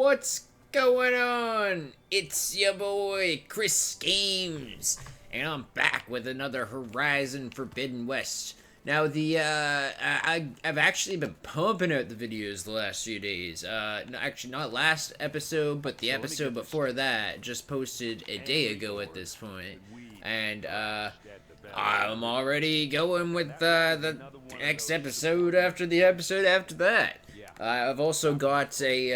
What's going on? It's your boy, Chris Games, and I'm back with another Horizon Forbidden West. Now, I've actually been pumping out the videos the last few days. Actually, not last episode, but the episode before that, just posted a day ago at this point. And, I'm already going with, the next episode after the episode after that. I've also got a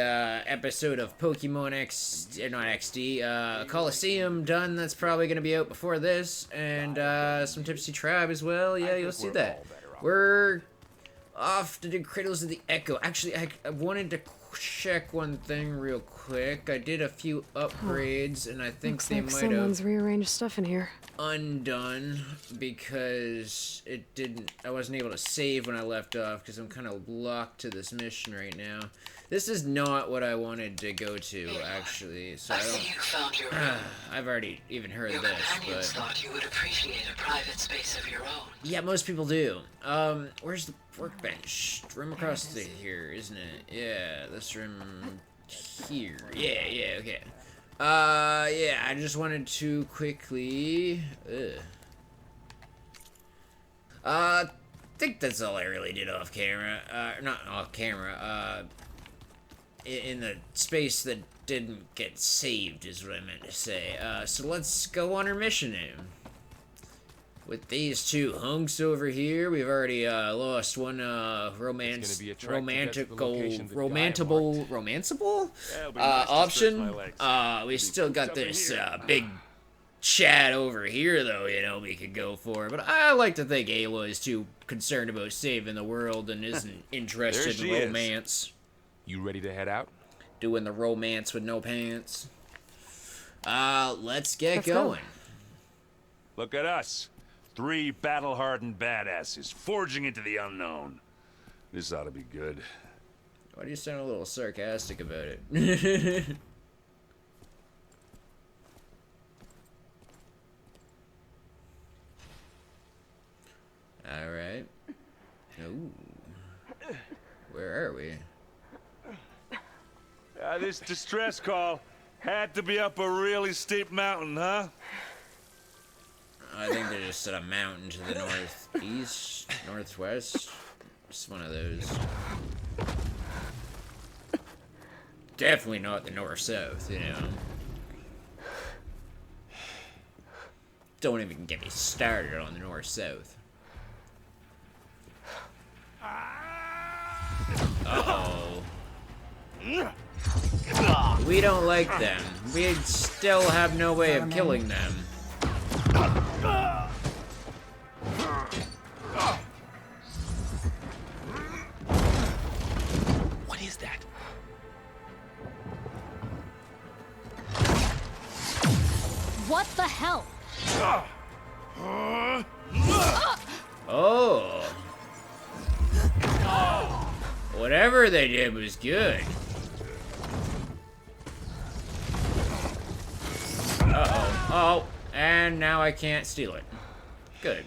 episode of Pokemon not XD, Coliseum done. That's probably going to be out before this, and some Tipsy Tribe as well. Yeah, you'll see that. We're off to do Cradles of the Echo. Actually, I wanted to check one thing real quick. I did a few upgrades, and I think they might have someone's rearranged stuff in here. Undone because I wasn't able to save when I left off because I'm kind of locked to this mission right now. This is not what I wanted to go to, actually, so I see you found your room. I've already even heard Your this, companions but thought you would appreciate a private space of your own. yeah, most people do. Where's the workbench? Room across the here, isn't it? Yeah, this room here. Yeah, okay. Yeah, I just wanted to quickly, I think that's all I really did off camera, not off camera, in the space that didn't get saved is what I meant to say. So let's go on our mission now. With these two hunks over here, we've already romanceable option. We still got this big chat over here, though, you know, we could go for. But I like to think Ayla is too concerned about saving the world and isn't interested in romance. You ready to head out? Doing the romance with no pants. Let's get going. Look at us. 3 battle-hardened badasses forging into the unknown. This ought to be good. Why do you sound a little sarcastic about it? Alright. Ooh. Where are we? This distress call had to be up a really steep mountain, huh? I think they just set a mountain to the northeast, northwest. Just one of those. Definitely not the north-south, you know. Don't even get me started on the north-south. Uh-oh. We don't like them. We still have no way of killing them. What is that? What the hell? Oh. Whatever they did was good. Uh-oh. Oh, and now I can't steal it. Good.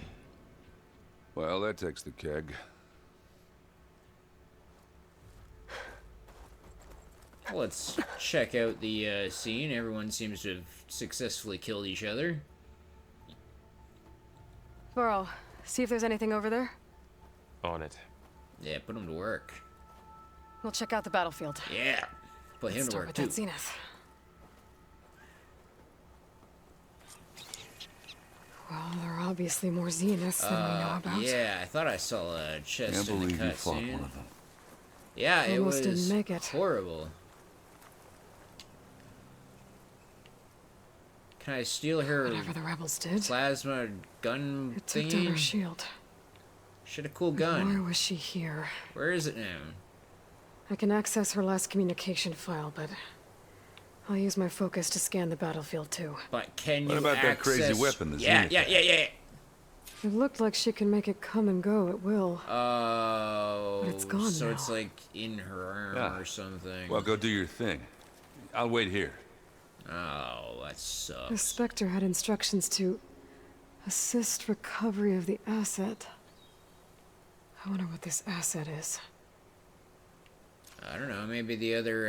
Well, that takes the keg. Let's check out the scene. Everyone seems to have successfully killed each other. Burrow, see if there's anything over there. On it. Yeah, put him to work. We'll check out the battlefield. Yeah, put him Let's to start work with too. that Zenith. Well, there are obviously more Zeniths than we know about. Yeah, I thought I saw a chest Can't in the believe you fought cutscene. one of them. Yeah, it Almost was didn't make it. horrible. Can I steal her Whatever the rebels did, plasma gun it took down her thingy? shield. She had a cool Why gun. was she here? Where is it now? I can access her last communication file, but I'll use my focus to scan the battlefield too. But can What you about that access... crazy weapon, the Yeah, Zenith? yeah. It looked like she can make it come and go at will. Oh, But it's gone so now. it's like in her arm Yeah. or something. Well, go do your thing. I'll wait here. Oh, that The sucks. Spectre had instructions to assist recovery of the asset. I wonder what this asset is. I don't know, maybe the other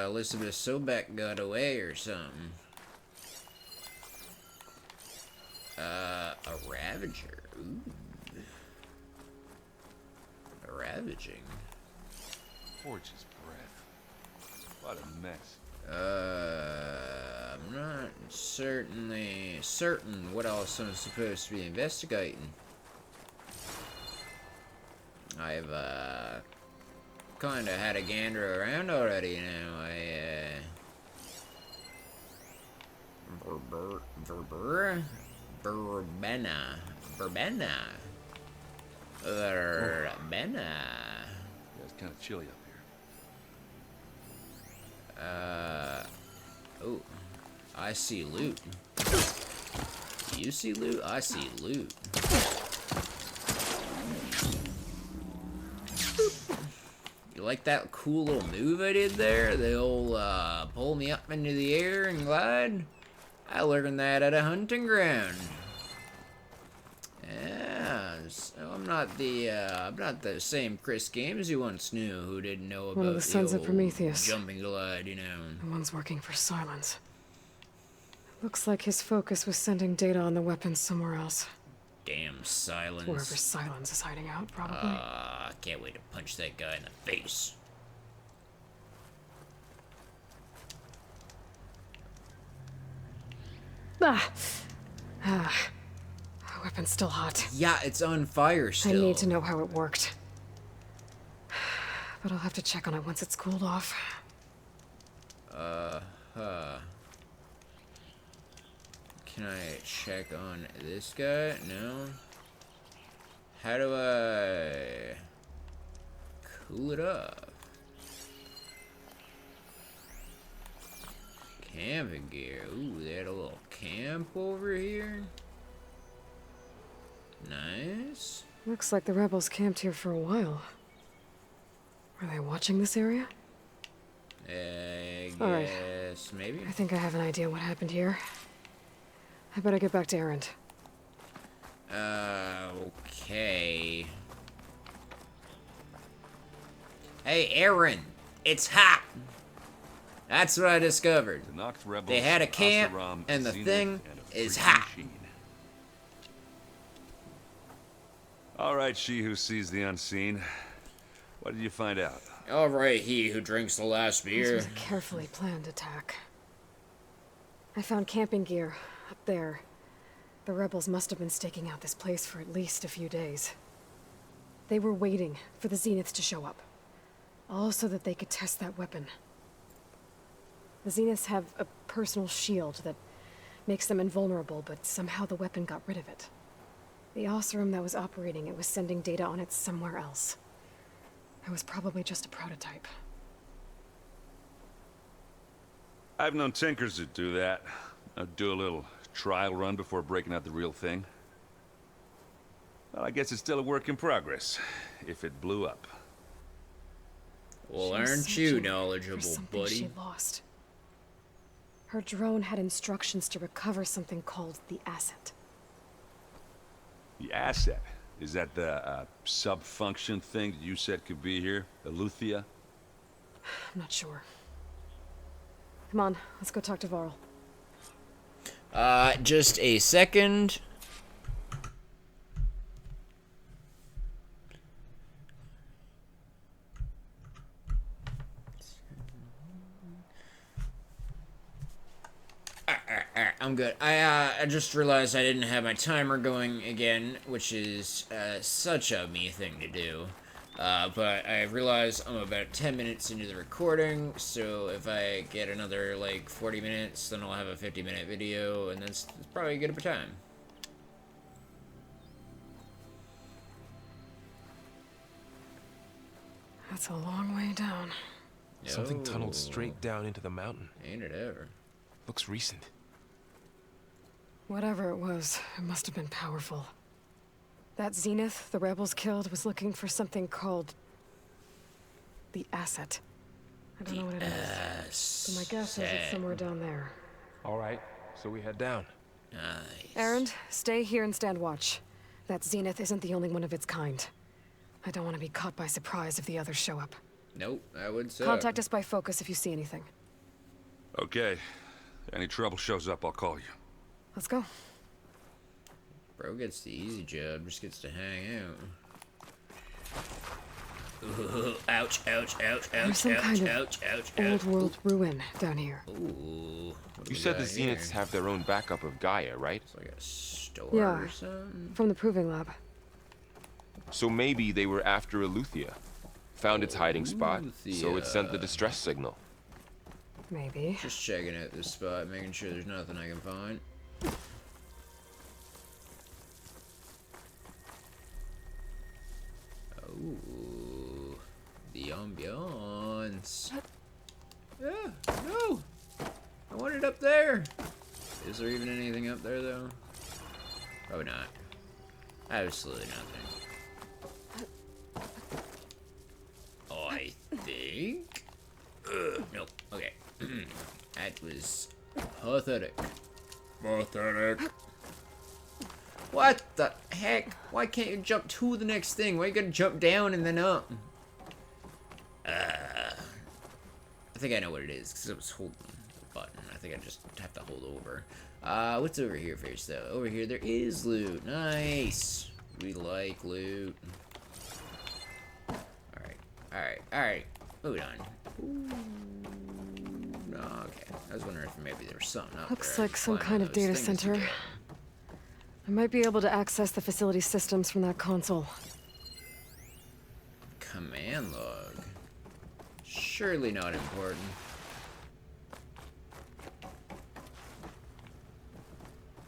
Elizabeth Sobek got away or something. A Ravager. Ooh. A Ravaging. Forge's breath. What a mess. I'm not certain what else I'm supposed to be investigating. I've, kinda had a gander around already, you know. Verbena. Yeah, it's kind of chilly up here. Oh, I see loot. You see loot? I see loot. You like that cool little move I did there? The old, pull me up into the air and glide? I learned that at a hunting ground. Yeah, so I'm not the same Chris Games you once knew who didn't know about One of the sons of old Prometheus. jumping glide, you know. The one's working for Silence. Looks like his focus was sending data on the weapons somewhere else. Damn Silence. Wherever Silence is hiding out, probably. I can't wait to punch that guy in the face. Weapon's still hot. Yeah, it's on fire still. I need to know how it worked. But I'll have to check on it once it's cooled off. Can I check on this guy? No. How do I cool it off? Camping gear. Ooh, they had a little camp over here. Nice. Looks like the rebels camped here for a while. Are they watching this area? I All right. guess maybe. I think I have an idea what happened here. I better get back to Erend. Okay. Hey, Aaron, it's hot. That's what I discovered. The Noct rebels, They had a camp, Oseram, and the Zenith, thing and a is freaking hot. machine. All right, she who sees the unseen. What did you find out? All right, he who drinks the last This beer. was a carefully planned attack. I found camping gear up there. The rebels must have been staking out this place for at least a few days. They were waiting for the Zeniths to show up. All so that they could test that weapon. The Zeniths have a personal shield that makes them invulnerable, but somehow the weapon got rid of it. The Oseram that was operating it was sending data on it somewhere else. It was probably just a prototype. I've known tinkers that do that. Do a little trial run before breaking out the real thing. Well, I guess it's still a work in progress, if it blew up. Well, She was aren't you searching knowledgeable, for something buddy? she lost. Her drone had instructions to recover something called the asset. The asset? Is that the sub-function thing that you said could be here? Eleuthia? I'm not sure. Come on, let's go talk to Varl. Just a second. I'm good. I just realized I didn't have my timer going again, which is such a me thing to do. But I realize I'm about 10 minutes into the recording, so if I get another, like, 40 minutes, then I'll have a 50-minute video, and that's probably good of a time. That's a long way down. Something tunneled Yo, straight down into the mountain. Ain't it ever. Looks recent. Whatever it was, it must have been powerful. That Zenith the rebels killed was looking for something called the asset. I don't know what it is, but my guess is it's somewhere down there. All right, so we head down. Nice. Erend, stay here and stand watch. That Zenith isn't the only one of its kind. I don't want to be caught by surprise if the others show up. Nope, that would suck. Contact us by focus if you see anything. Okay. Any trouble shows up, I'll call you. Let's go. Bro gets the easy job, just gets to hang out. Ooh, ouch, ouch, ouch, ouch, There's some ouch, kind of ouch, ouch, Old ouch. world ruin down here. Ooh. What do You we said the got here? Zeniths have their own backup of Gaia, right? It's like a store Yeah. or something. From the proving lab. So maybe they were after Eleuthia. Found its hiding spot, so it sent the Eleuthia. distress signal. Maybe. Just checking out this spot, making sure there's nothing I can find. Oh, the ambiance. Yeah, no. I want it up there. Is there even anything up there though? Probably not. Absolutely nothing. I think. No. Okay. That was pathetic. Pathetic. What the heck? Why can't you jump to the next thing? Why you gotta jump down and then up? I think I know what it is, because I was holding the button. I think I just have to hold over. What's over here first, though? Over here, there is loot. Nice. We like loot. Alright, alright, alright. Moving on. Ooh. No, okay. I was wondering if maybe there was something up Looks there. like some Climb kind of those data things center. again. I might be able to access the facility systems from that console. Command log. Surely not important.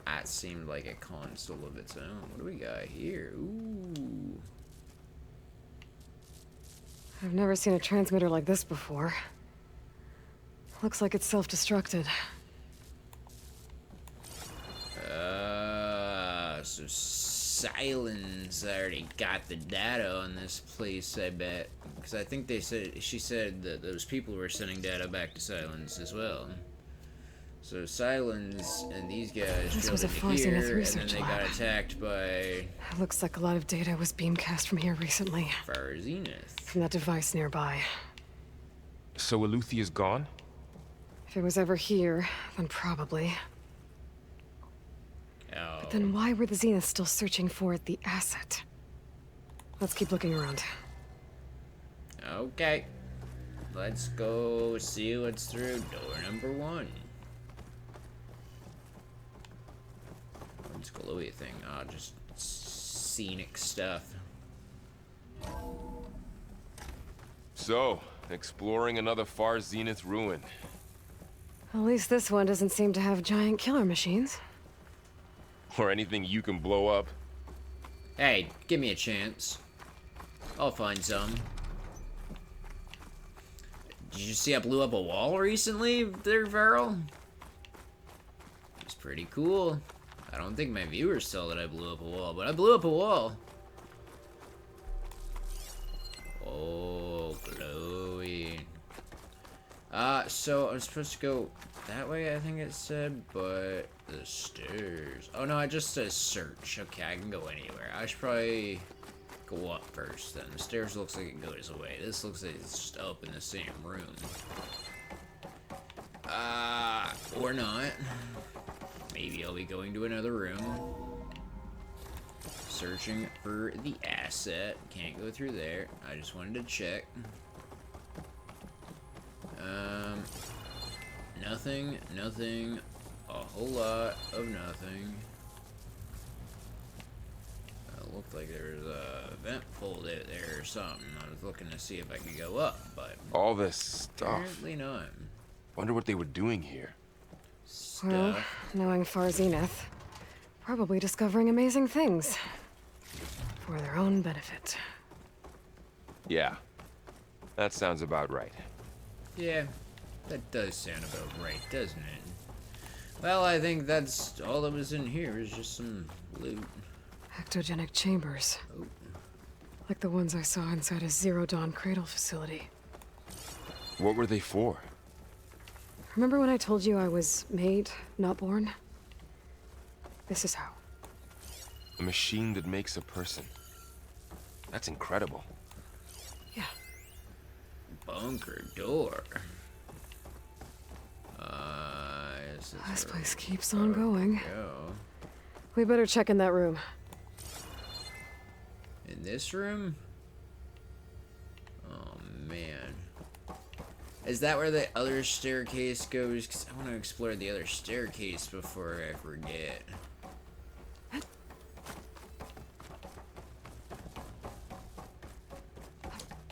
That seemed like a console of its own. What do we got here? Ooh. I've never seen a transmitter like this before. Looks like it's self-destructed. So Silence already got the data on this place, I bet. Because I think she said that those people were sending data back to Silence as well. So Silence and these guys This drilled was a into Far Zenith here, and then research they lab. got attacked by It looks like a lot of data was beamcast from here recently. Far Zenith. From that device nearby. So Eleuthea's gone? If it was ever here, then probably. Oh. Then why were the Zeniths still searching for the asset? Let's keep looking around. Okay. Let's go see what's through door number 1. What's glowy thing? Oh, just scenic stuff. So, exploring another Far Zenith ruin. At least this one doesn't seem to have giant killer machines. Or anything you can blow up. Hey, give me a chance. I'll find some. Did you see I blew up a wall recently there, Varl? It's pretty cool. I don't think my viewers saw that I blew up a wall, but I blew up a wall. Oh, glowy. So I was supposed to go that way, I think it said, but the stairs. Oh no, it just says search. Okay, I can go anywhere. I should probably go up first then. The stairs looks like it goes away. This looks like it's just up in the same room. Or not. Maybe I'll be going to another room. Searching for the asset. Can't go through there. I just wanted to check. Nothing, a whole lot of nothing. It looked like there was a vent pulled out there or something. I was looking to see if I could go up, but All this stuff. apparently not. Wonder what they were doing here. Well, Stuff. knowing Far Zenith, probably discovering amazing things. For their own benefit. Yeah. That sounds about right. Yeah, that does sound about right, doesn't it? Well, I think that's all that was in here is just some loot. Ectogenic chambers. Oh. Like the ones I saw inside a Zero Dawn cradle facility. What were they for? Remember when I told you I was made, not born? This is how. A machine that makes a person. That's incredible. Yeah. bunker door. This place keeps on going. Go. We better check in that room. In this room? Oh man. Is that where the other staircase goes? 'Cause I want to explore the other staircase before I forget.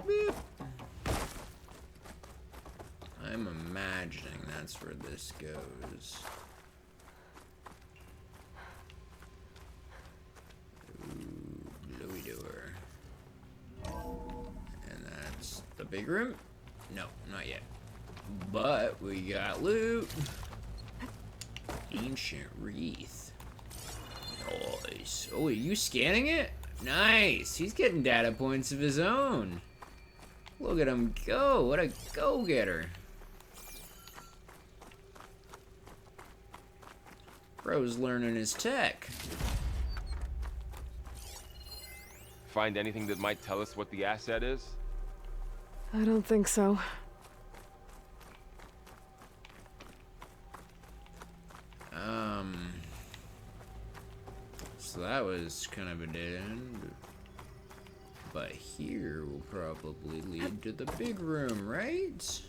Boop. I'm imagining that's where this goes. Ooh, blowy door. And that's the big room? No, not yet. But we got loot. Ancient wreath. Nice. Oh, are you scanning it? Nice. He's getting data points of his own. Look at him go. What a go-getter. Bro's learning his tech. Find anything that might tell us what the asset is? I don't think so. So that was kind of a dead end. But here will probably lead to the big room, right?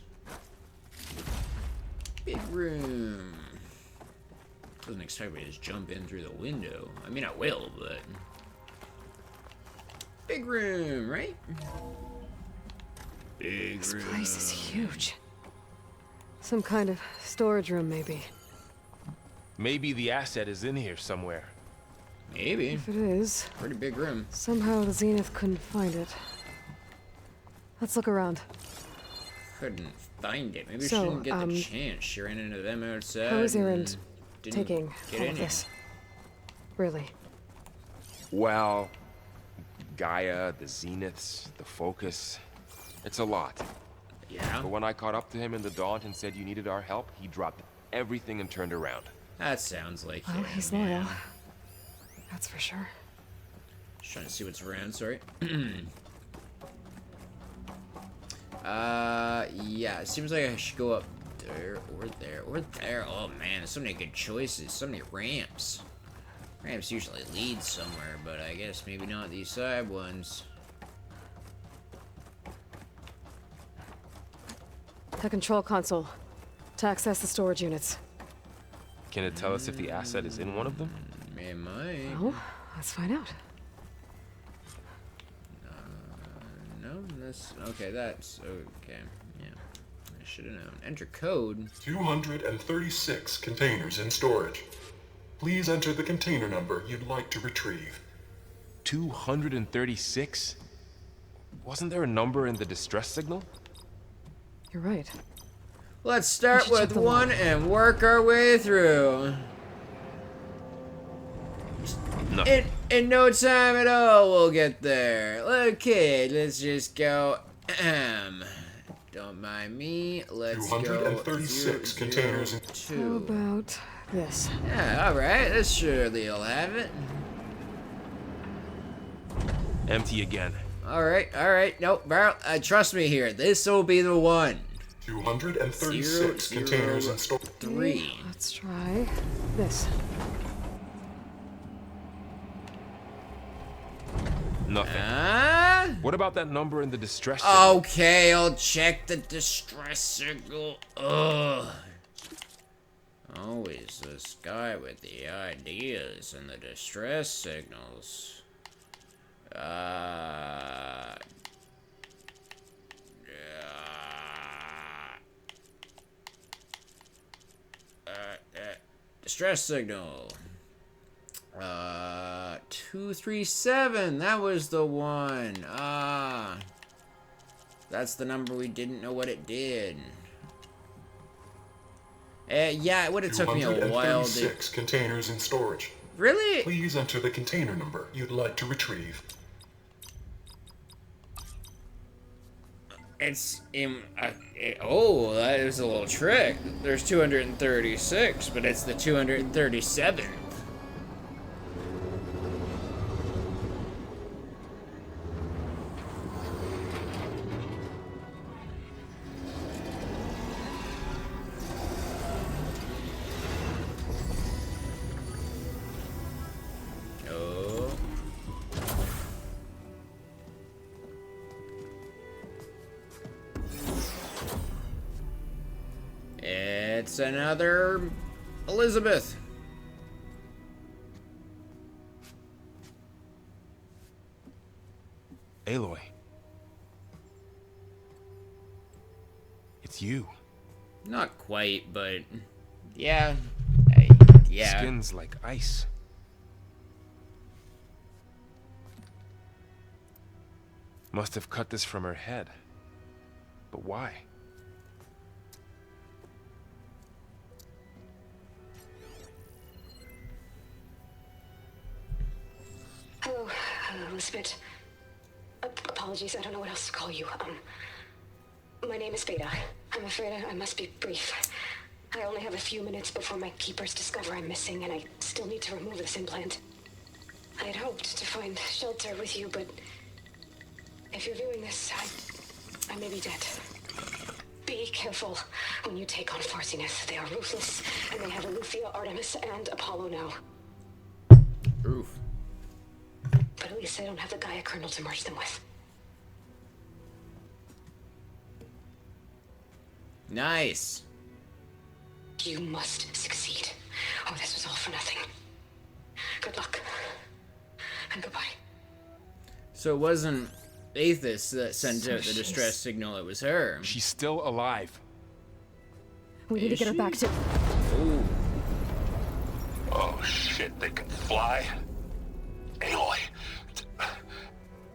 Big room. Doesn't expect me to just jump in through the window. I mean, I will, but... Big room, right? Big This room. place is huge. Some kind of storage room, maybe. Maybe the asset is in here somewhere. Maybe. If it is, Pretty big room. somehow the Zenith couldn't find it. Let's look around. Couldn't find it. Maybe So, she didn't get the chance. She ran into them outside. How is and Erend didn't taking get all in of here. this? Really? Well, Gaia, the Zeniths, the Focus. It's a lot. Yeah, But when I caught up to him in the Daunt and said you needed our help, he dropped everything and turned around. that sounds like Well, him, he's man. loyal. That's for sure. Just trying to see what's around, sorry. Yeah, it seems like I should go up there, or there, or there. Oh man, so many good choices, so many ramps. Ramps usually lead somewhere, but I guess maybe not these side ones. The control console. To access the storage units. Can it tell us if the asset is in one of them? It might. Well, let's find out. No, that's okay. That's okay. Yeah, I should have known. Enter code. 236 containers in storage. Please enter the container number you'd like to retrieve. 236? Wasn't there a number in the distress signal? You're right. Let's start should check with the one log. and work our way through. Nothing. In no time at all, we'll get there. Okay, let's just go. Don't mind me. Let's go. 236 containers in- How 2. about this? Yeah, all right. This surely will have it. Empty again. All right. Nope, Barrel. Trust me here. This will be the one. 236 Zero, containers zero. in storage. 3. Let's try this. Nothing. What about that number in the distress Oh. signal? Okay, I'll check the distress signal. Ugh. Always this guy with the ideas and the distress signals. Distress signal. 237. That was the one. That's the number we didn't know what it did. Yeah, it would have took me a while to... 236 containers in storage. Really? Please enter the container number you'd like to retrieve. It's in... oh, that is a little trick. There's 236, but it's the 237th. It's another Elizabeth. Aloy. It's you. Not quite, but yeah. Yeah. Skin's like ice. Must have cut this from her head. But why? Hello, Elizabeth. Apologies, I don't know what else to call you. My name is Beta. I'm afraid I must be brief. I only have a few minutes before my keepers discover I'm missing, and I still need to remove this implant. I had hoped to find shelter with you, but if you're viewing this, I may be dead. Be careful when you take on Farsiness. They are ruthless, and they have Eleuthia, Artemis, and Apollo now. Oof. But at least they don't have the Gaia kernel to merge them with. Nice. You must succeed, or this was all for nothing. Good luck. And goodbye. So it wasn't Aethys that sent out the distress signal, it was her. She's still alive. We need to get her back to... Ooh. Oh shit, they can fly? Aloy!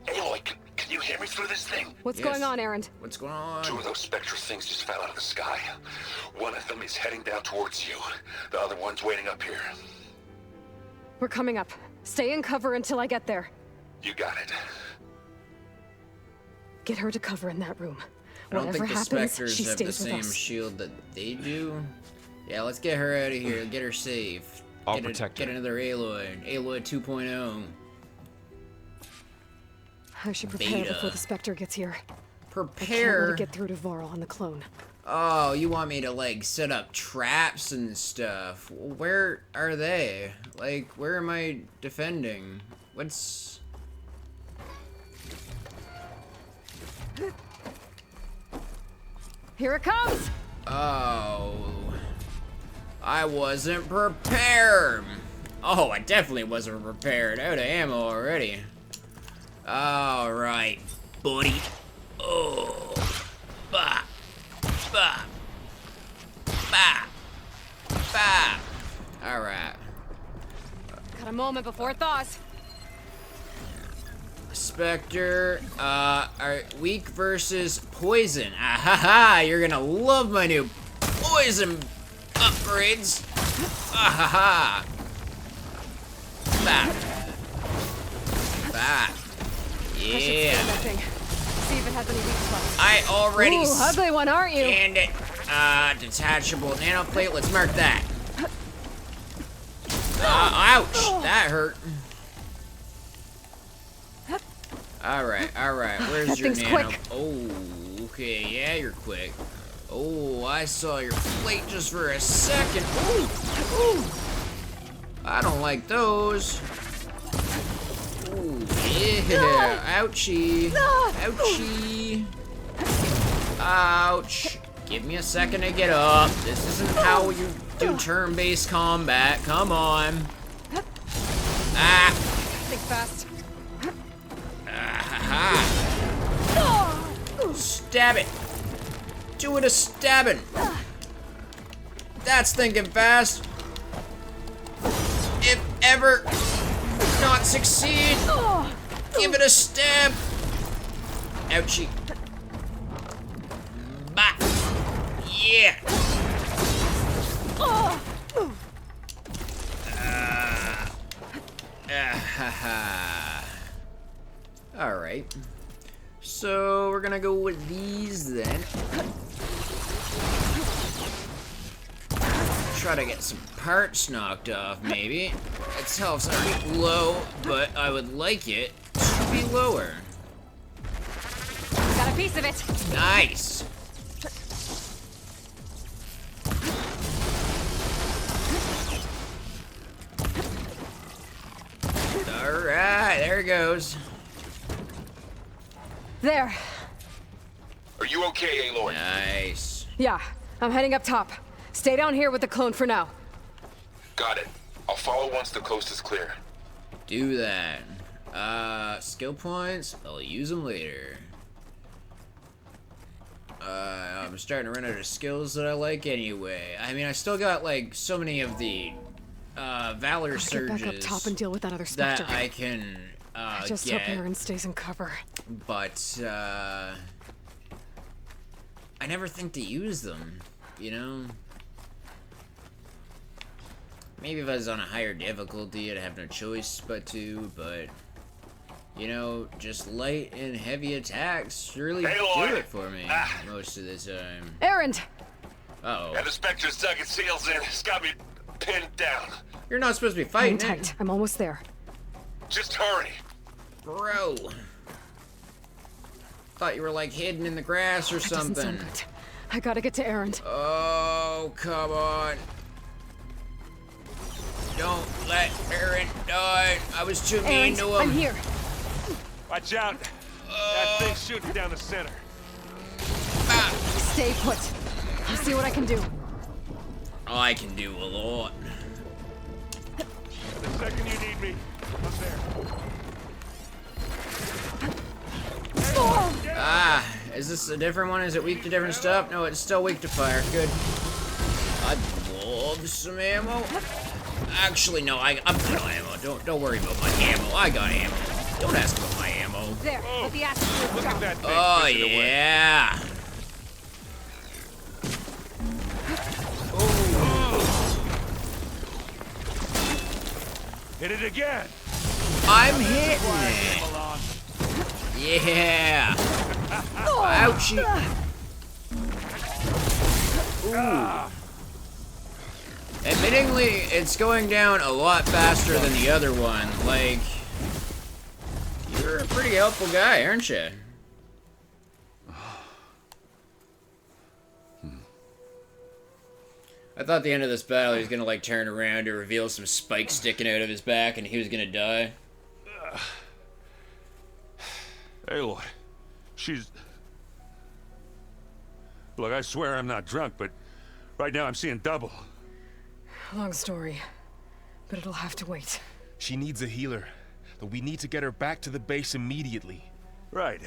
Aloy, can you hear me through this thing? What's Yes. going on, Erend? What's going on? 2 of those Spectre things just fell out of the sky. One of them is heading down towards you. The other one's waiting up here. We're coming up. Stay in cover until I get there. You got it. Get her to cover in that room. I don't Whatever think the happens, Spectres she have the stays with same us. shield that they do. Yeah, let's get her out of here. Get her safe. I'll Get protect her. Get another Aloy. Aloy 2.0. I should prepare Beta. before the Spectre gets here. Can't let Prepare. it get through to Varl on the clone. Oh, you want me to, like, set up traps and stuff? Where are they? Like, where am I defending? What's... Here it comes! Oh... I wasn't prepared! Oh, I definitely wasn't prepared. Out of ammo already. Alright, buddy. Oh... Bah! Bah! Bah! Bah! Alright. Got a moment before it thaws. Spectre, are weak versus poison. Ahaha, you're gonna love my new poison upgrades. Ahaha. Bah. Bah. I should Yeah. scan that thing. See if it has any weak spots. I already Ooh, ugly one, aren't you? scanned it. Detachable nanoplate, let's mark that. Ouch, that hurt. Alright, where's That your thing's nano? quick. Oh, okay, yeah, you're quick. Oh, I saw your plate just for a second. Ooh, ooh. I don't like those. Ooh, yeah, ouchie. Ouchie. Ouch. Give me a second to get up. This isn't how you do turn-based combat. Come on. Ah. Think fast. Ha. Stab it. Do it a stabbing. That's thinking fast. If ever not succeed, give it a stab. Ouchie. Bah. Yeah. Alright. So we're gonna go with these then. Try to get some parts knocked off, maybe. Its health's already low, but I would like it to be lower. Got a piece of it. Nice. Alright, there it goes. There. Are you okay, Aloy? Nice. Yeah, I'm heading up top. Stay down here with the clone for now. Got it. I'll follow once the coast is clear. Do that. Skill points. I'll use them later. I'm starting to run out of skills that I like anyway. I mean, I still got like so many of the Valor Surges Get back up top and deal with that other Spectre. that I can I just get. hope Aaron stays in cover. But I never think to use them, you know? Maybe if I was on a higher difficulty, I'd have no choice but to, but you know, just light and heavy attacks really Aloy! do it for me most of the time. Aaron! Uh-oh. And the Spectre's dug its heels in. It's got me pinned down. You're not supposed to be Hang fighting tight. it. I'm almost there. Just hurry. Bro. Thought you were like hidden in the grass or That doesn't something. sound good. I gotta get to Aaron. Oh, come on. Don't let Aaron die. I was too mean Aaron, to him. I'm here. Watch out! That thing's shooting down the center. Stay put. I'll see what I can do. I can do a lot. The second you need me, I'm there. Ah, is this a different one? Is it weak to different stuff? No, it's still weak to fire. Good. I'd love some ammo. Actually, no, I'm good on ammo. Don't worry about my ammo. I got ammo. Don't ask about my ammo. There, let the acid Look at that thing. Oh, pushing away. yeah. Hit it again. I'm hitting it. Come Yeah. Ouchie. Ooh. Admittingly, it's going down a lot faster than the other one. Like, you're a pretty helpful guy, aren't you? I thought at the end of this battle he was gonna like turn around to reveal some spikes sticking out of his back and he was gonna die. Aloy, she's... Look, I swear I'm not drunk, but right now I'm seeing double. Long story, but it'll have to wait. She needs a healer, but we need to get her back to the base immediately. Right.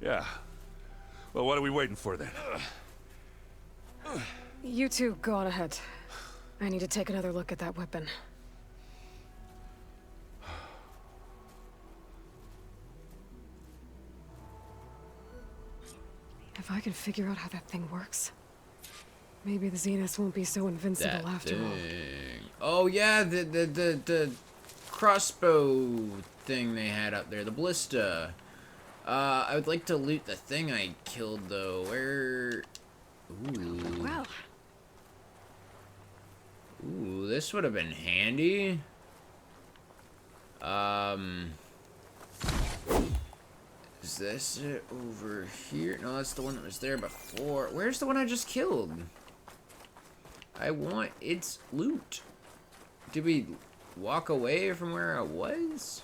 Yeah. Well, what are we waiting for then? You two go on ahead. I need to take another look at that weapon. If I can figure out how that thing works, maybe the Zeniths won't be so invincible after all. Oh yeah, the crossbow thing they had up there, the ballista. I would like to loot the thing I killed though. Where? Ooh. Well, Ooh, this would have been handy. Is this it over here? No, that's the one that was there before. Where's the one I just killed? I want its loot. Did we walk away from where I was?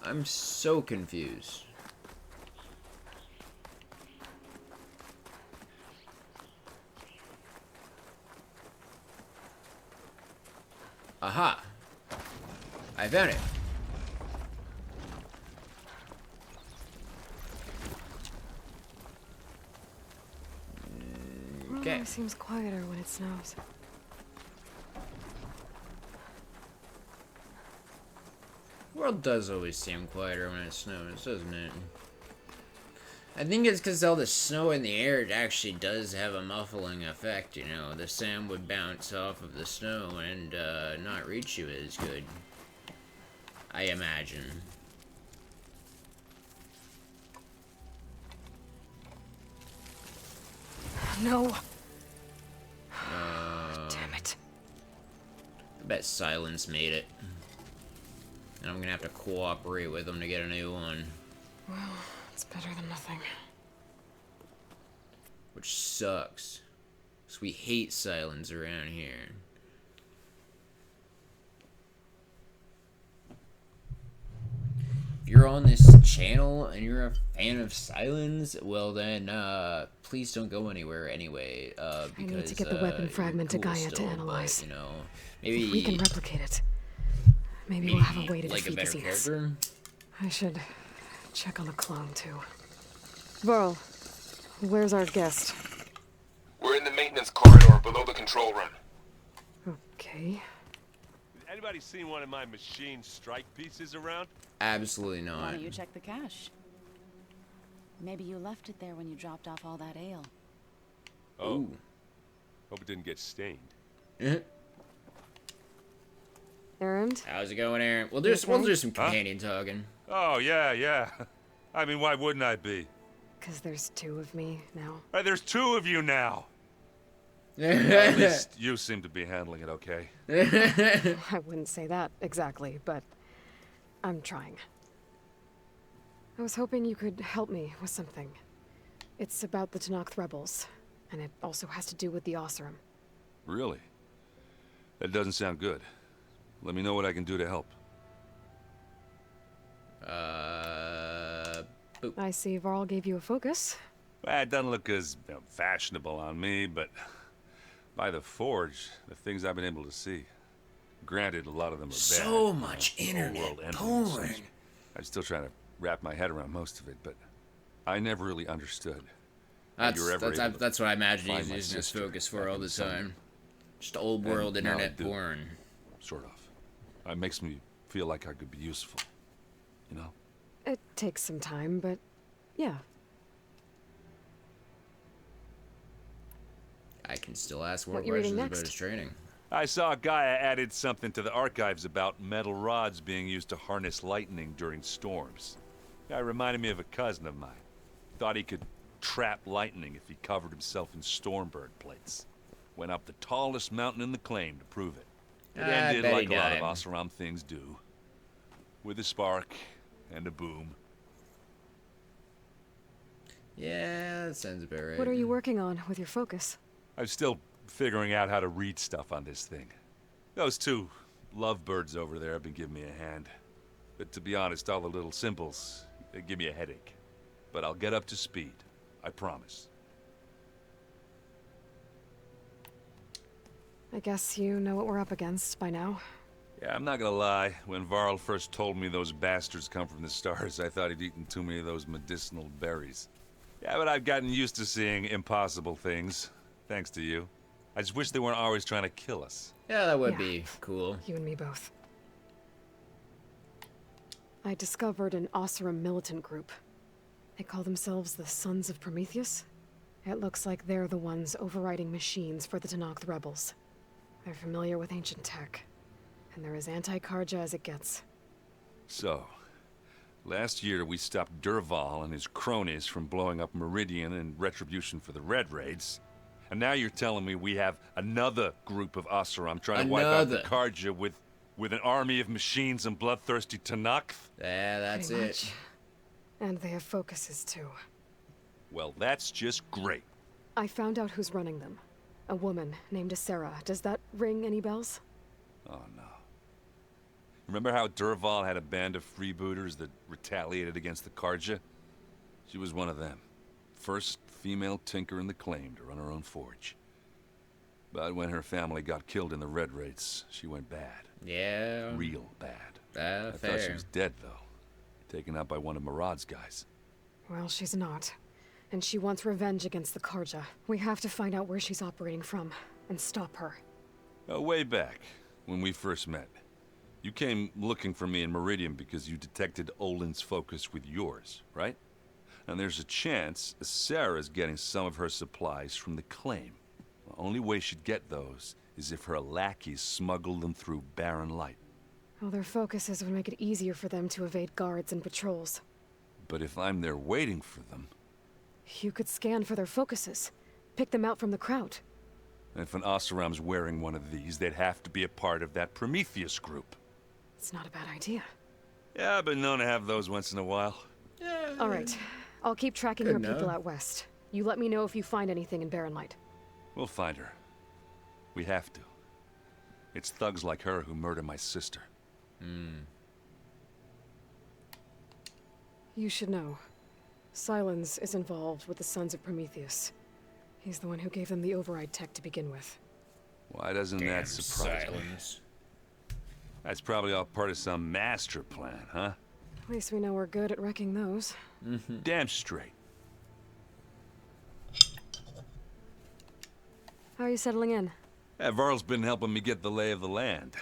I'm so confused. Aha! I found it. Okay. it seems quieter when it snows. The world does always seem quieter when it snows, doesn't it? I think it's because all the snow in the air, it actually does have a muffling effect, you know. The sound would bounce off of the snow and not reach you as good. I imagine. No. Damn it. I bet Silence made it. And I'm gonna have to cooperate with them to get a new one. Well, it's better than nothing. Which sucks. Because we hate Silence around here. you're on this channel and you're a fan of Silence, well then, please don't go anywhere anyway, because, I need to get the weapon fragment to you're cool Gaia to still, analyze. But, you know, If we can maybe, replicate it, maybe we'll have a way to like a defeat the better Zeniths. character? I should check on the clone, too. Varl, where's our guest? We're in the maintenance corridor below the control room. Okay. Anybody seen one of my machine strike pieces around? Absolutely Why not. don't you check the cache? Maybe you left it there when you dropped off all that ale. Oh. Ooh. Hope it didn't get stained. Errand? How's it going, Aaron? We'll You we'll okay? do some companion talking. Oh, yeah. I mean, why wouldn't I be? 'Cause there's two of me now. Hey, there's two of you now. At least you seem to be handling it okay. I wouldn't say that exactly, but I'm trying. I was hoping you could help me with something. It's about the Tenakth rebels, and it also has to do with the Oseram. Really? That doesn't sound good. Let me know what I can do to help. I see Varl gave you a focus. Well, it doesn't look as fashionable on me, but by the Forge, the things I've been able to see. Granted, a lot of them are bad. So much Old internet world emptiness. porn. I'm still trying to wrap my head around most of it, but I never really understood. how you were ever able to That's what I imagine find he's my using his sister focus for back all in the summer. time. Just old world And now I internet do. porn. Sort of. It makes me feel like I could be useful. You know? It takes some time, but yeah. I can still ask more What you reading questions about next? his training. I saw Gaia added something to the archives about metal rods being used to harness lightning during storms. Guy reminded me of a cousin of mine. Thought he could trap lightning if he covered himself in Stormbird plates. Went up the tallest mountain in the claim to prove it. It I ended bet like he a lot of died. Oseram things do. With a spark and a boom. Yeah, that sounds about right. What are you working on with your focus? I'm still figuring out how to read stuff on this thing. Those two lovebirds over there have been giving me a hand. But to be honest, all the little symbols, they give me a headache. But I'll get up to speed. I promise. I guess you know what we're up against by now. Yeah, I'm not gonna lie. When Varl first told me those bastards come from the stars, I thought he'd eaten too many of those medicinal berries. Yeah, but I've gotten used to seeing impossible things. Thanks to you. I just wish they weren't always trying to kill us. Yeah, that would Yeah. be cool. You and me both. I discovered an Oseram militant group. They call themselves the Sons of Prometheus. It looks like they're the ones overriding machines for the Tenakth rebels. They're familiar with ancient tech, and they're as anti-Karja as it gets. So, last year we stopped Durval and his cronies from blowing up Meridian in retribution for the Red Raids. And now you're telling me we have another group of Oseram trying to wipe out the Another. Karja with an army of machines and bloodthirsty Tenakth? Yeah, that's Pretty it. much. And they have focuses too. Well, that's just great. I found out who's running them. A woman named Sarah. Does that ring any bells? Oh no. Remember how Durval had a band of freebooters that retaliated against the Karja? She was one of them. First female tinker in the claim to run her own forge. But when her family got killed in the Red Raids, she went bad. Yeah. Real bad. I Fair. thought she was dead, though. Taken out by one of Murad's guys. Well, she's not. And she wants revenge against the Karja. We have to find out where she's operating from and stop her. Way back, when we first met. You came looking for me in Meridian because you detected Olin's focus with yours, right? And there's a chance Sarah's getting some of her supplies from the claim. The only way she'd get those is if her lackeys smuggled them through Barren Light. Well, their focuses would make it easier for them to evade guards and patrols. But if I'm there waiting for them, You could scan for their focuses. Pick them out from the crowd. if an Oseram's wearing one of these, they'd have to be a part of that Prometheus group. It's not a bad idea. Yeah, I've been known to have those once in a while. All right. I'll keep tracking Good your enough. people out west. You let me know if you find anything in Barren Light. We'll find her. We have to. It's thugs like her who murder my sister. You should know. Sylens is involved with the Sons of Prometheus. He's the one who gave them the override tech to begin with. Why doesn't that surprise me? That's probably all part of some master plan, huh? At least we know we're good at wrecking those. Damn straight. How are you settling in? Varl's been helping me get the lay of the land,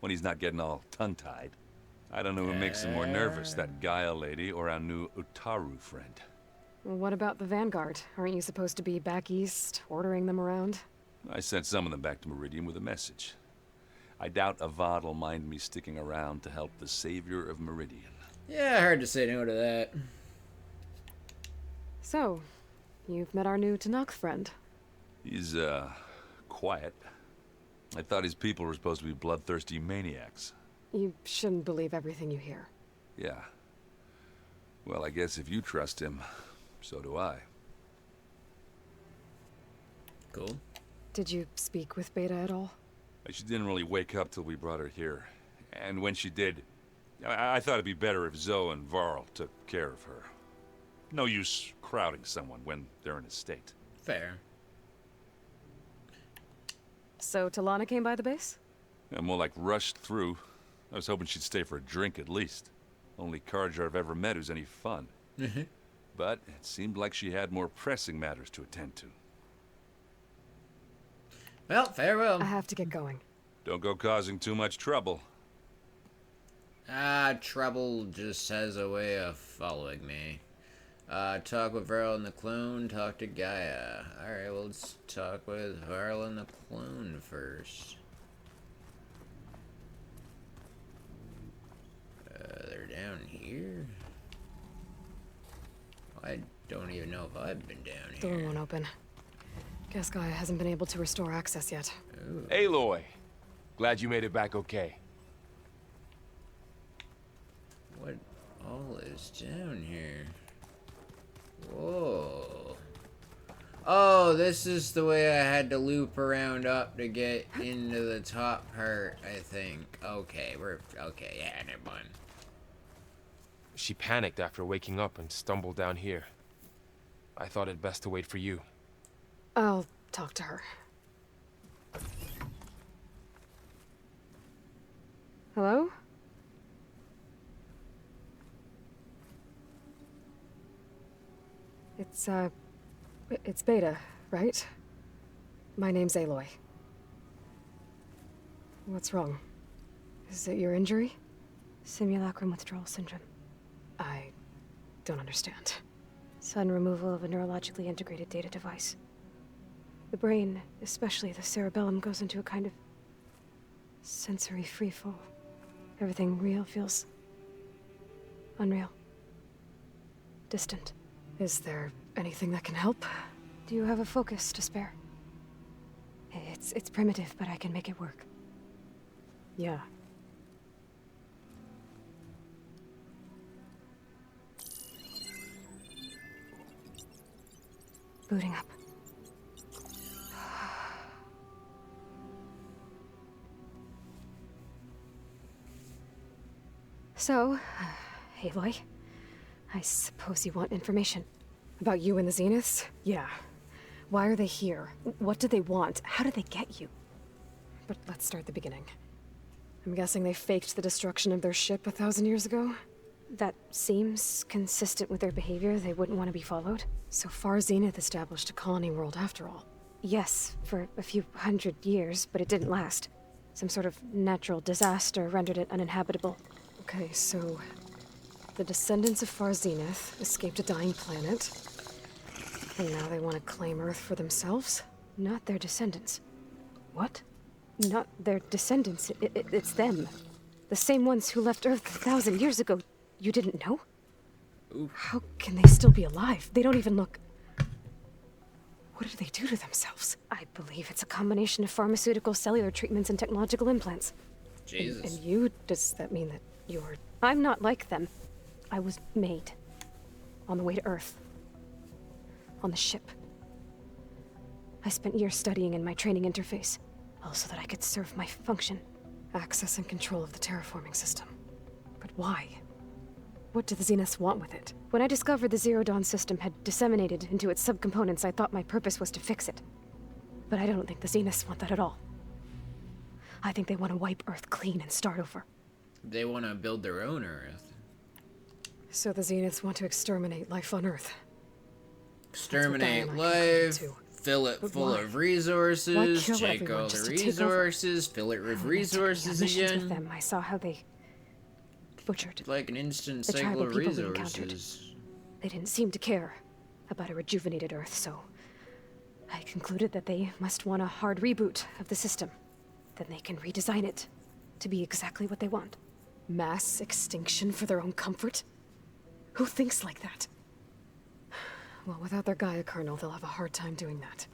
when he's not getting all tongue-tied. I don't know who makes him more nervous, that Gaia lady or our new Utaru friend. Well, what about the Vanguard? Aren't you supposed to be back east, ordering them around? I sent some of them back to Meridian with a message. I doubt Avad will mind me sticking around to help the savior of Meridian. Yeah, hard to say no to that. So, you've met our new Tanakh friend. He's, quiet. I thought his people were supposed to be bloodthirsty maniacs. You shouldn't believe everything you hear. Yeah. Well, I guess if you trust him, so do I. Cool. Did you speak with Beta at all? She didn't really wake up till we brought her here. And when she did, I thought it'd be better if Zoe and Varl took care of her. No use crowding someone when they're in a state. Fair. So Talana came by the base? I'm more like rushed through. I was hoping she'd stay for a drink at least. Only Carja I've ever met who's any fun. But it seemed like she had more pressing matters to attend to. Well, farewell. I have to get going. Don't go causing too much trouble. Trouble just has a way of following me. Talk with Varl and the clone, talk to Gaia. Alright, well, let's talk with Varl and the clone first. They're down here? I don't even know if I've been down here. Door won't open. Guess Gaia hasn't been able to restore access yet. Ooh. Aloy, glad you made it back okay. What all is down here? Whoa. Oh, this is the way I had to loop around up to get into the top part, I think. Okay, yeah, never mind. She panicked after waking up and stumbled down here. I thought it best to wait for you. I'll talk to her. Hello? It's Beta, right? My name's Aloy. What's wrong? Is it your injury? Simulacrum withdrawal syndrome. I don't understand. Sudden removal of a neurologically integrated data device. The brain, especially the cerebellum, goes into a kind of sensory freefall. Everything real feels unreal. Distant. Is there anything that can help? Do you have a focus to spare? It's primitive, but I can make it work. Yeah. Booting up. So, Aloy, I suppose you want information. About you and the Zeniths? Yeah. Why are they here? What do they want? How did they get you? But let's start at the beginning. I'm guessing they faked the destruction of their ship 1,000 years ago? That seems consistent with their behavior. They wouldn't want to be followed. So far, Zenith established a colony world after all. Yes, for a few hundred years, but it didn't last. Some sort of natural disaster rendered it uninhabitable. Okay, so the descendants of Far Zenith escaped a dying planet, and now they want to claim Earth for themselves? Not their descendants. What? Not their descendants. It's them. The same ones who left Earth 1,000 years ago. You didn't know? Oof. How can they still be alive? They don't even look... What did they do to themselves? I believe it's a combination of pharmaceutical, cellular treatments, and technological implants. Jesus. And you? Does that mean that you're... I'm not like them. I was made. On the way to Earth. On the ship. I spent years studying in my training interface, all so that I could serve my function. Access and control of the terraforming system. But why? What do the Zeniths want with it? When I discovered the Zero Dawn system had disseminated into its subcomponents, I thought my purpose was to fix it. But I don't think the Zeniths want that at all. I think they want to wipe Earth clean and start over. They want to build their own Earth. So the Zeniths want to exterminate life on Earth. Exterminate life, fill it full of resources, take all the resources, fill it with resources again. With them, I saw how they butchered like an instant the cycle of tribal people we encountered. resources. They didn't seem to care about a rejuvenated Earth, so I concluded that they must want a hard reboot of the system. Then they can redesign it to be exactly what they want. Mass extinction for their own comfort? Who thinks like that? Well, without their Gaia kernel, they'll have a hard time doing that.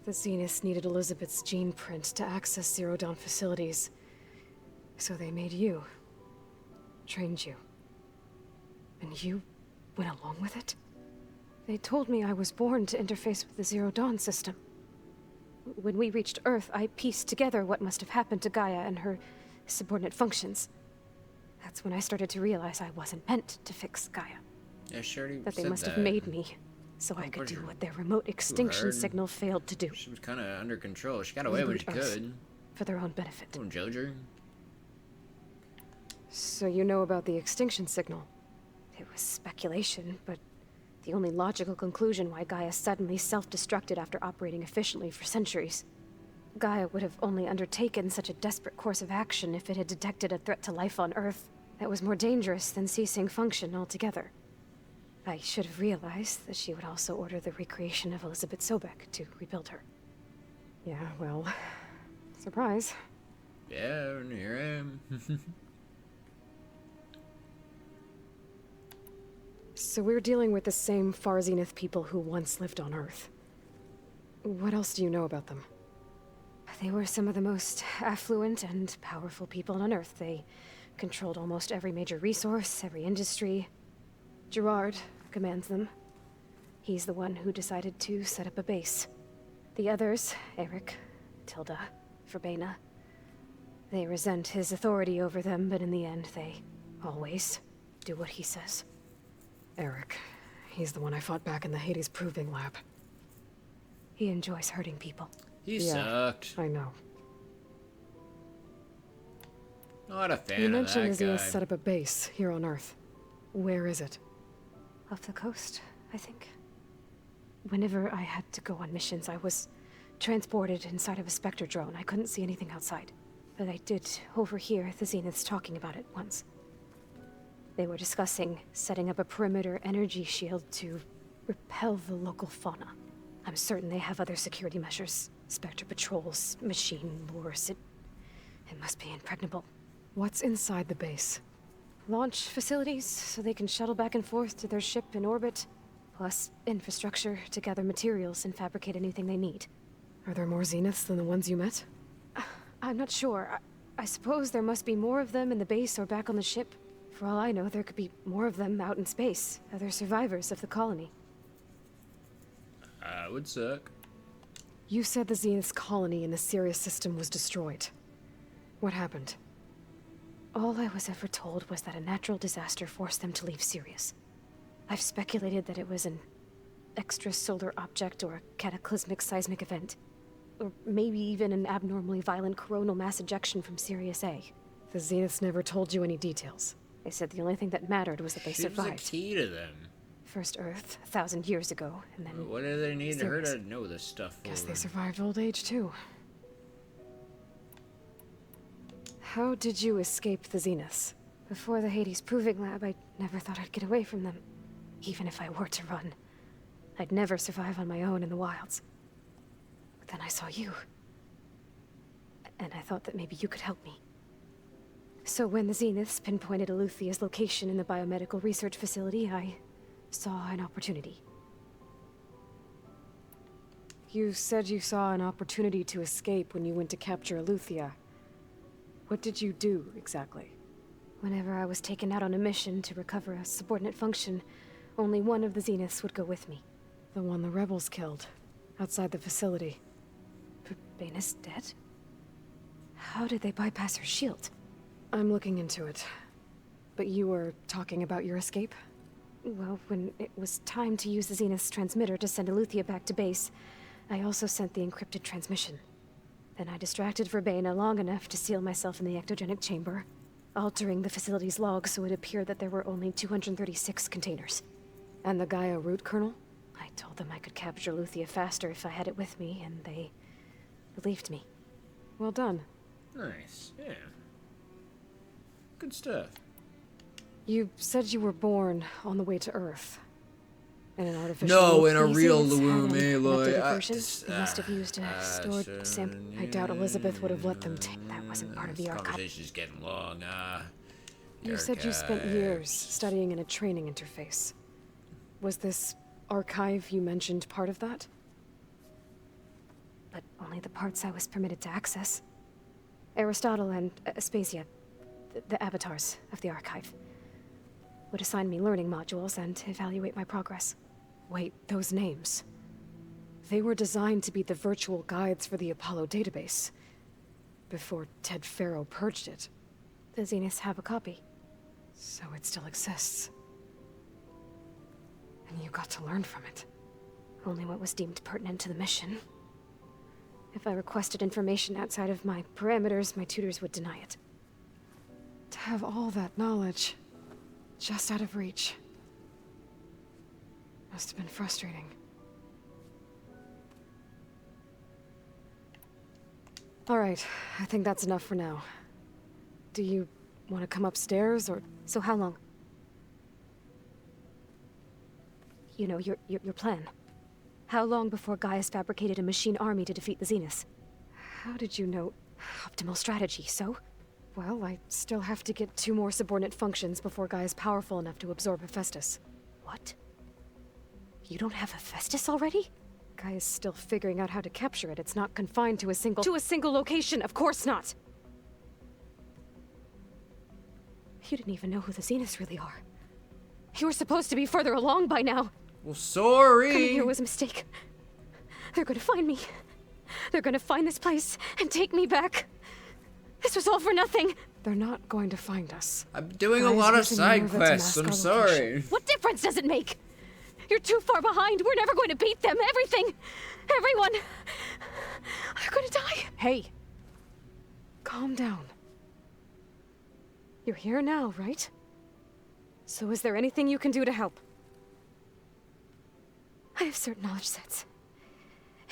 The Zeniths needed Elizabeth's gene print to access Zero Dawn facilities. So they made you. Trained you. And you went along with it? They told me I was born to interface with the Zero Dawn system. When we reached Earth, I pieced together what must have happened to Gaia and her subordinate functions. That's when I started to realize I wasn't meant to fix Gaia. Yeah, sure. That they must have made me so I could do what their remote extinction signal failed to do. She was kind of under control. She got away when she could. For their own benefit. Don't judge her. So you know about the extinction signal? It was speculation, but the only logical conclusion why Gaia suddenly self-destructed after operating efficiently for centuries. Gaia would have only undertaken such a desperate course of action if it had detected a threat to life on Earth that was more dangerous than ceasing function altogether. I should have realized that she would also order the recreation of Elizabeth Sobek to rebuild her. Yeah, well, surprise. Yeah, and here I am. So we're dealing with the same Far Zenith people who once lived on Earth. What else do you know about them? They were some of the most affluent and powerful people on Earth. They controlled almost every major resource, every industry. Gerard commands them. He's the one who decided to set up a base. The others, Eric, Tilda, Verbena, they resent his authority over them, but in the end, they always do what he says. Eric, he's the one I fought back in the Hades Proving Lab. He enjoys hurting people. He sucked. I know. Not a fan you of that mentioned guy. Zia set up a base here on Earth. Where is it? Off the coast, I think. Whenever I had to go on missions, I was transported inside of a Spectre drone. I couldn't see anything outside. But I did overhear the Zeniths talking about it once. They were discussing setting up a perimeter energy shield to repel the local fauna. I'm certain they have other security measures. Spectre patrols, machine lures. It must be impregnable. What's inside the base? Launch facilities, so they can shuttle back and forth to their ship in orbit. Plus, infrastructure to gather materials and fabricate anything they need. Are there more Zeniths than the ones you met? I'm not sure. I suppose there must be more of them in the base or back on the ship. For all I know, there could be more of them out in space. Other survivors of the colony. Would suck. You said the Zenith's colony in the Sirius system was destroyed. What happened? All I was ever told was that a natural disaster forced them to leave Sirius. I've speculated that it was an extrasolar object or a cataclysmic seismic event. Or maybe even an abnormally violent coronal mass ejection from Sirius A. The Zeniths never told you any details. They said the only thing that mattered was that they survived. She was a key to them. First Earth, 1,000 years ago, and then... What do they need her to know this stuff for? Guess they survived old age, too. How did you escape the Zeniths? Before the Hades Proving Lab, I never thought I'd get away from them. Even if I were to run. I'd never survive on my own in the wilds. But then I saw you. And I thought that maybe you could help me. So when the Zeniths pinpointed Eluthia's location in the biomedical research facility, I saw an opportunity. You said you saw an opportunity to escape when you went to capture Eluthia. What did you do, exactly? Whenever I was taken out on a mission to recover a subordinate function, only one of the Zeniths would go with me. The one the rebels killed, outside the facility. Verbena's dead? How did they bypass her shield? I'm looking into it. But you were talking about your escape? Well, when it was time to use the Zenith's transmitter to send Eleuthia back to base, I also sent the encrypted transmission. Then I distracted Verbena long enough to seal myself in the ectogenic chamber, altering the facility's log so it appeared that there were only 236 containers. And the Gaia root kernel? I told them I could capture Eleuthia faster if I had it with me, and they believed me. Well done. Nice. Yeah. Good stuff. You said you were born on the way to Earth. In an artificial... No, in a These real things had Luum an Aloy. updated version. They must have used a stored sample. I doubt Elizabeth would have let them take... That wasn't part of the archive. Conversation's getting long. You said you spent years studying in a training interface. Was this archive you mentioned part of that? But only the parts I was permitted to access. Aristotle and Aspasia, the avatars of the archive, would assign me learning modules and evaluate my progress. Wait, those names. They were designed to be the virtual guides for the Apollo database. Before Ted Faro purged it. The Zeniths have a copy. So it still exists. And you got to learn from it. Only what was deemed pertinent to the mission. If I requested information outside of my parameters, my tutors would deny it. To have all that knowledge, just out of reach. Must have been frustrating. Alright, I think that's enough for now. Do you want to come upstairs, or... So how long? You know, your plan. How long before Gaius fabricated a machine army to defeat the Zeniths? How did you know? Optimal strategy, so? Well, I still have to get 2 more subordinate functions before Gaia's powerful enough to absorb Hephaestus. What? You don't have Hephaestus already? Gaia's still figuring out how to capture it. It's not confined to a single... To a single location, of course not! You didn't even know who the Zeniths really are. You were supposed to be further along by now. Well, sorry. Coming here was a mistake. They're gonna find me. They're gonna find this place and take me back. This was all for nothing. They're not going to find us. I'm doing a lot of side quests. I'm sorry. What difference does it make? You're too far behind. We're never going to beat them. Everything. Everyone. They're gonna die. Hey. Calm down. You're here now, right? So is there anything you can do to help? I have certain knowledge sets.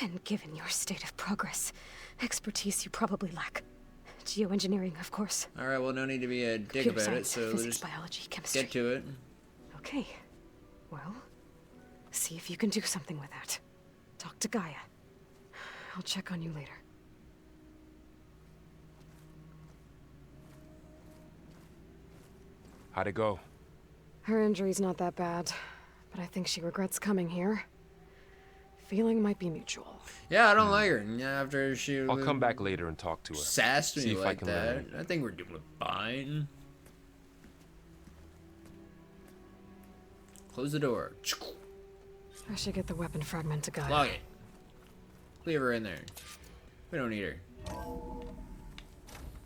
And given your state of progress, expertise you probably lack. Geoengineering, of course. Alright, well, no need to be a dick Computer about science, it, so physics, just biology, chemistry. get to it. Okay. Well, see if you can do something with that. Talk to Gaia. I'll check on you later. How'd it go? Her injury's not that bad, but I think she regrets coming here. Feeling might be mutual. Yeah, I don't like her. After she... I'll come back later and talk to her. Sassed me See if I like can that. learn. I think we're doing fine. Close the door. I should get the weapon fragment to Gaia. Log it. Leave her in there. We don't need her.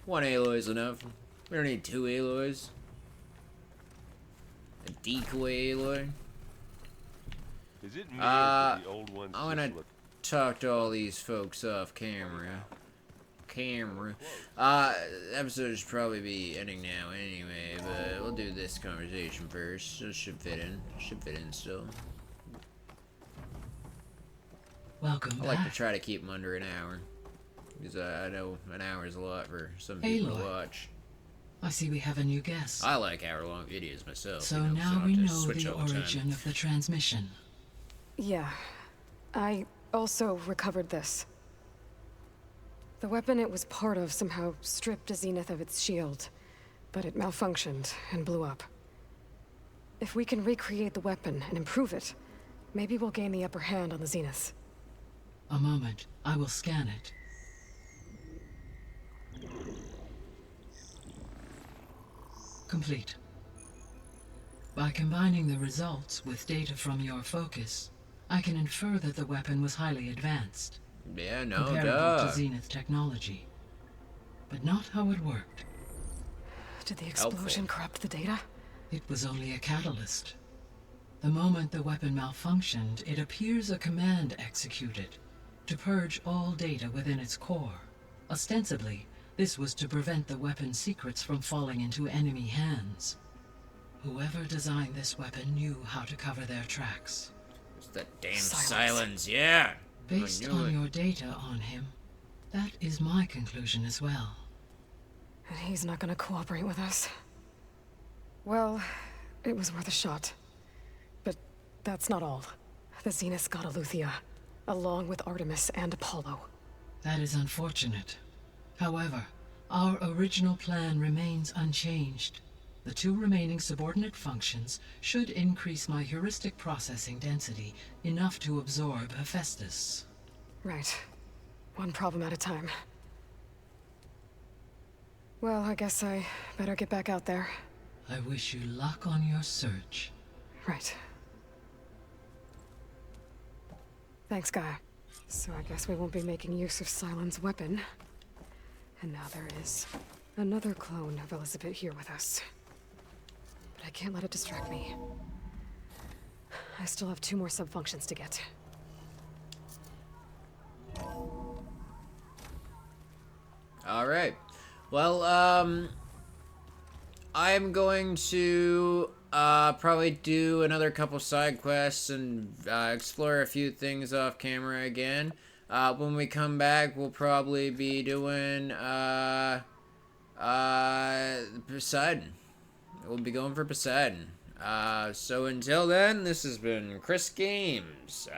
1 Aloy's enough. We don't need 2 Aloys. A decoy Aloy. Is it me or do the old ones I'm gonna just look... talk to all these folks off camera. Episode should probably be ending now anyway, but we'll do this conversation first. It should fit in. Should fit in still. Welcome I like to back. try to keep them under an hour. Because I know an hour is a lot for some people to Aloy. watch. I see we have a new guest. I like hour-long videos myself. So you know, now I don't we have to know switch the all the time. origin of the transmission. Yeah. I also recovered this. The weapon it was part of somehow stripped a Zenith of its shield, but it malfunctioned and blew up. If we can recreate the weapon and improve it, maybe we'll gain the upper hand on the Zeniths. A moment. I will scan it. Complete. By combining the results with data from your focus, I can infer that the weapon was highly advanced. Yeah, no, comparable duh. to Zenith technology. But not how it worked. Did the explosion corrupt the data? It was only a catalyst. The moment the weapon malfunctioned, it appears a command executed to purge all data within its core. Ostensibly, this was to prevent the weapon's secrets from falling into enemy hands. Whoever designed this weapon knew how to cover their tracks. It's that damn Sylens, yeah. Based on your data on him, that is my conclusion as well. And he's not gonna cooperate with us. Well, it was worth a shot. But that's not all. The Zeniths got Eleuthia, along with Artemis and Apollo. That is unfortunate. However, our original plan remains unchanged. The 2 remaining subordinate functions should increase my heuristic processing density enough to absorb Hephaestus. Right. One problem at a time. Well, I guess I better get back out there. I wish you luck on your search. Right. Thanks, Gaia. So I guess we won't be making use of Sylens' weapon. And now there is another clone of Elizabeth here with us. But I can't let it distract me. I still have 2 more sub-functions to get. Alright. Well, I'm going to probably do another couple side quests and explore a few things off camera again. When we come back, we'll probably be doing Poseidon. We'll be going for Poseidon. So until then, this has been Chris Games.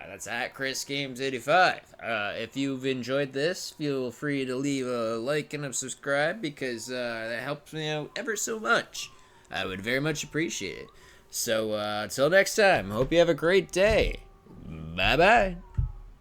That's at Chris Games 85. If you've enjoyed this, feel free to leave a like and a subscribe because that helps me out ever so much. I would very much appreciate it. So until next time, hope you have a great day. Bye bye.